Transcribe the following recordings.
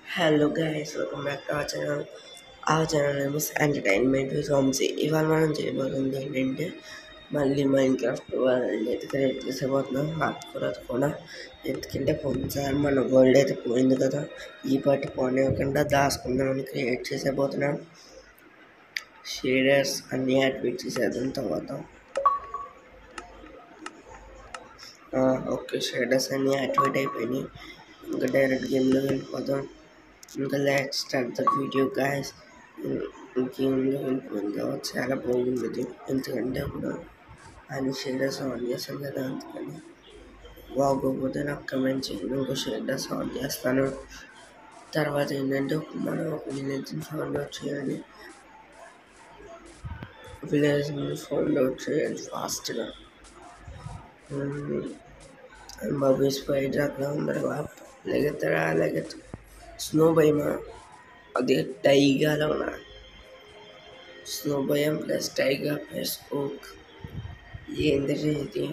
Hello guys, welcome back to our channel. Our channel name is Entertainment with Homsy. ఇవాళ మనం చేయబోతుంది ఏంటంటే మళ్ళీ మైండ్ క్రాఫ్ట్ వరల్డ్ అయితే క్రియేట్ చేసేపోతున్నాం హార్ట్ కూడా కూడా ఎందుకంటే కొంచెం మన వరల్డ్ అయితే పోయింది కదా ఈ పాటి పోనివ్వకుండా దాచుకుందామని క్రియేట్ చేసేపోతున్నాం షేడర్స్ అన్నీ యాక్టివేట్ చేసేద్దాం తర్వాత ఓకే షేడర్స్ అన్నీ యాక్టివేట్ అయిపోయినాయి ఇంకా డైరెక్ట్ గేమ్లో వెళ్ళిపోతాం ఇంకా let's start the video guys గేమ్లో వెళ్ళిపోయింది చాలా బాగుంది ఎందుకంటే ఇప్పుడు ఆయన షేడర్స్ ఆన్ చేస్తాను కదా అందుకని బాగోకపోతే నాకు కమెంట్ చేయండి ఇంకో షేడర్స్ ఆన్ చేస్తాను తర్వాత ఏంటంటే మనం ఒక విలేజ్ని ఫౌండ్ అవుట్ చేయాలి విలేజ్ని ఫౌండ్ అవుట్ చేయాలి ఫాస్ట్గా బాబు స్పైడర్ అక్కడ ఉన్నారు బాబు లెగెత్తరా లెగెత్త స్నో భయమా అది టైగాలో ఉన్నా స్నో భయం ప్లస్ టైగా ప్లస్ ఓక్ ఏంటంటే ఇది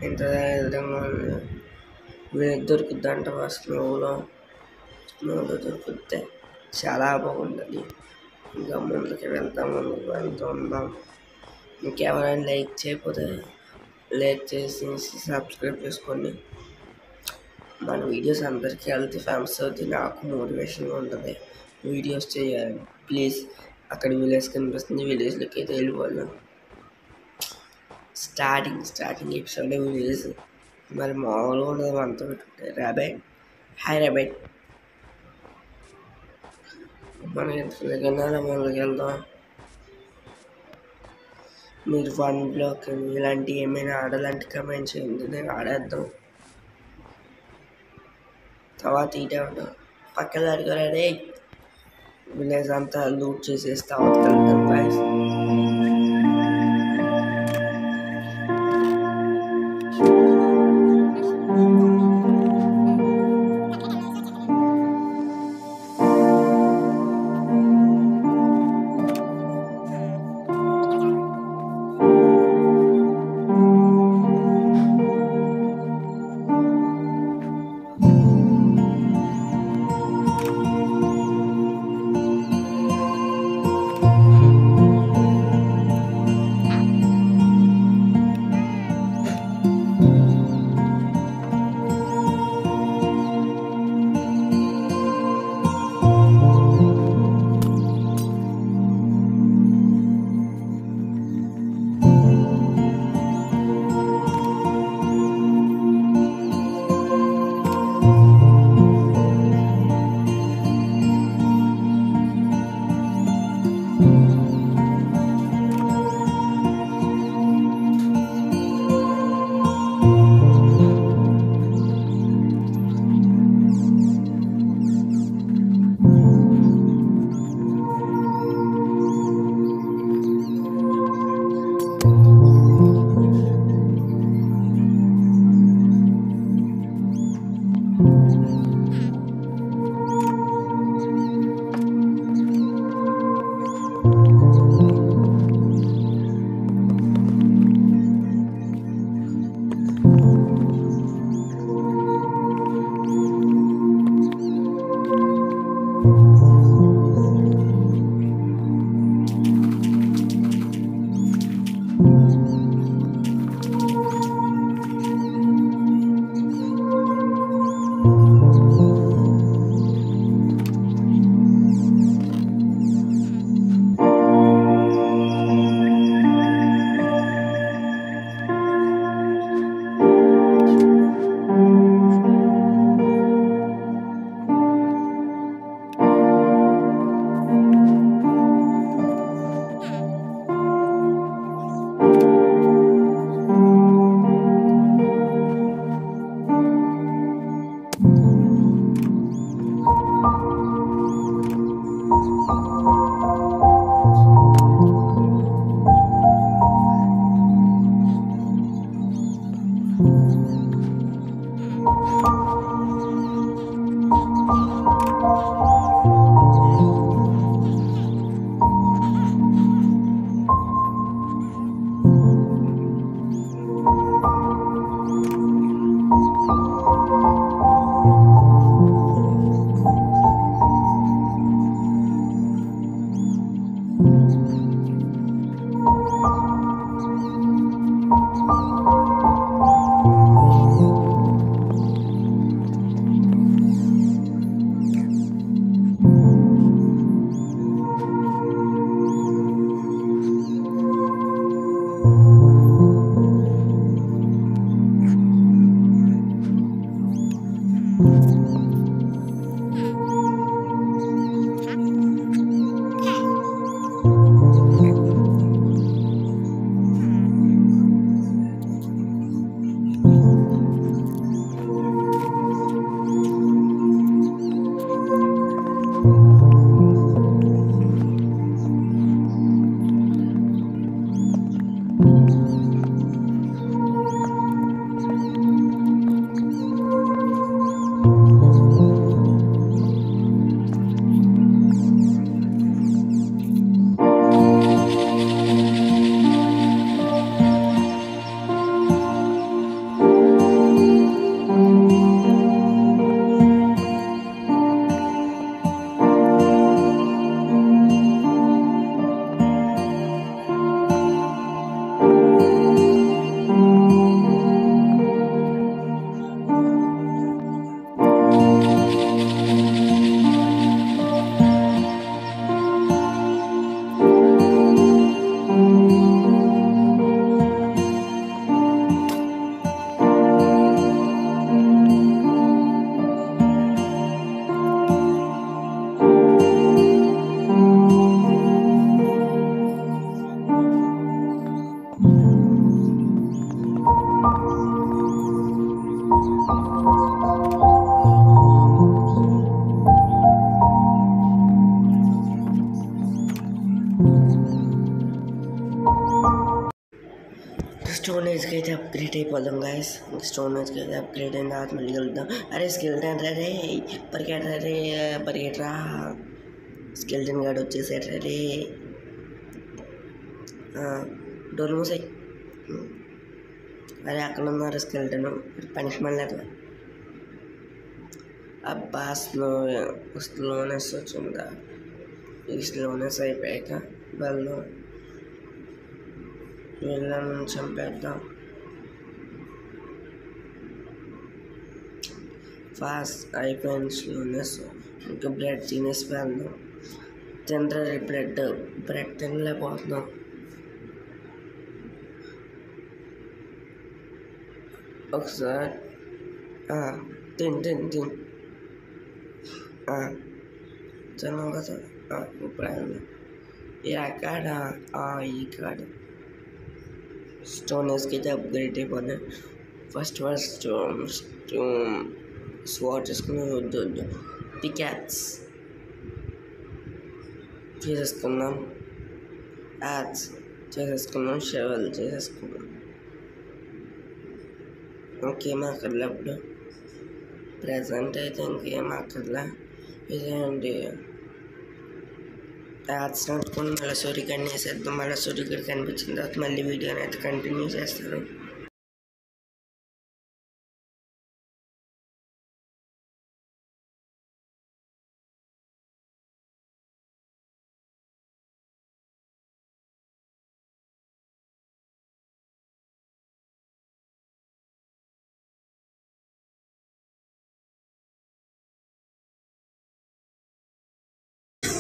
ఎంత విధంగా దొరుకుద్దంట స్నోలో దొరుకుద్ది చాలా బాగుంటుంది ఇంకా ముందుకు వెళ్తూ ఉందాం ఇంకెవరైనా లైక్ చేయకపోతే లైక్ చేసి సబ్స్క్రైబ్ చేసుకోండి మన వీడియోస్ అందరికీ వెళ్తే ఫేమస్ అవుతుంది నాకు మోటివేషన్గా ఉంటుంది వీడియోస్ చేయాలి ప్లీజ్ అక్కడ విలేజ్ కనిపిస్తుంది విలేజ్లోకి అయితే వెళ్ళిపోదాం స్టార్టింగ్ ఎపిసోడ్ విలేజ్ మరి మామూలుగా ఉండదు మనతో పెట్టుకుంటే రాబెట్ హాయ్ రాబెట్ మనం ఎంతకన్నా మనకి వెళ్దాం మీరు వన్ బ్లాక్ ఇలాంటి ఏమైనా ఆడాలంటే కమెంట్ చేయండి నేను ఆడేద్దాం తర్వాత ఇటే ఉంటాం పక్కన అడిగారే విలేజ్ అంతా లూట్ చేసేసి తర్వాత వెళ్తాం బాయ్స్ అప్గ్రేడ్ అయిపోదాం గాయస్. స్టోన్ వచ్చి అప్గ్రేడ్ అయిన తర్వాత మళ్ళీ వెళ్దాం. అరే స్కెల్టన్ రే పరిగెట్టరా రే పరిగెట్టరా. స్కెల్టన్ గార్డ్ వచ్చేసాడు రే. డోర్ మూసాయి. అరే అక్కడ ఉన్నారు స్కెల్టన్ పనిష్మెంట్ అట్లా. అబ్బా స్లోనెస్ వచ్చిందా. ఈ స్లోనెస్ అయిపోయాక వీళ్ళని చంపేద్దాం. ఫాస్ట్ అయిపోయింది స్లోనెస్. ఇంకా బ్రెడ్ తినేసి వెళ్దాం. తింటారు బ్రెడ్ తినలేకపోతున్నాం. ఒకసారి తిన్నావు కదా. ఇప్పుడు ఎక్కడ ఈ కాడ స్టోనెస్కి అయితే అప్గ్రేడ్ అయిపోతుంది. ఫస్ట్ స్వాట్ చేసుకుని వద్దు పికాక్స్ చేసేసుకున్నాం. యాక్స్ చేసేసుకున్నాం. షెవెల్ చేసేసుకున్నాం. ఇంకేం అక్కర్లే అప్పుడు ప్రజెంట్ అయితే ఇంకేం అక్కర్లే. ఇదేంటి యాడ్స్ నట్టుకుని మళ్ళీ సూర్యగడ్ని వేసేద్దాం. మళ్ళీ సూర్యగడ్డి కనిపించిన తర్వాత మళ్ళీ వీడియోని అయితే కంటిన్యూ చేస్తారు.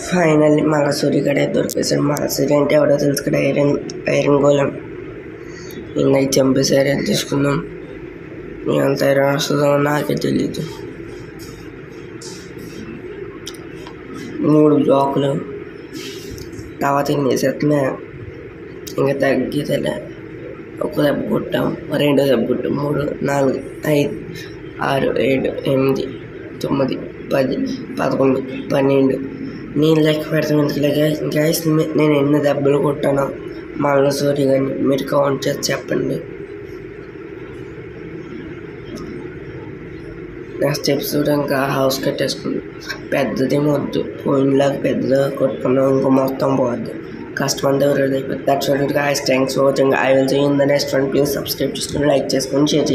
ఫైనల్లీ మళ్ళీ సూర్యగడే దొరికేసాడు. మళ్ళీ సూర్య అంటే ఎవడో తెలుసు కదా, ఐరన్ గోళం. ఇంకా చంపేసారు. అని తీసుకుందాం. ఎంత ఐరన్ వస్తుందో నాకే తెలీదు. 3 బ్లాకులు తర్వాత వేసేస్తున్నా. ఇంకా తగ్గితేలే. 1 దెబ్బ కొట్టాం, 2 దెబ్బ కొట్టాం, 3, 4, 5, 6, 7, 8, 9, 10, 11, 12. నేను లెక్క పెడతాను ఎందుకులే గైస్. నేను ఎన్ని దెబ్బలు కొట్టానో మళ్ళీ సూర్య కానీ మీరు కౌంట్ చేసి చెప్పండి. నెక్స్ట్ ఎపిసోడ్ ఇంకా హౌస్ కట్టేసుకుంది. పెద్దది వద్దు, పోయినలాగా పెద్దగా కొట్టుకున్నాం. ఇంకో మొత్తం పోద్ది. కష్టమంది ఎవరు అయిపోతుంది. That's all guys. Thanks for watching. I will see you in the next one. Please subscribe చేసుకుని లైక్ చేసుకొని షేర్ చేయండి.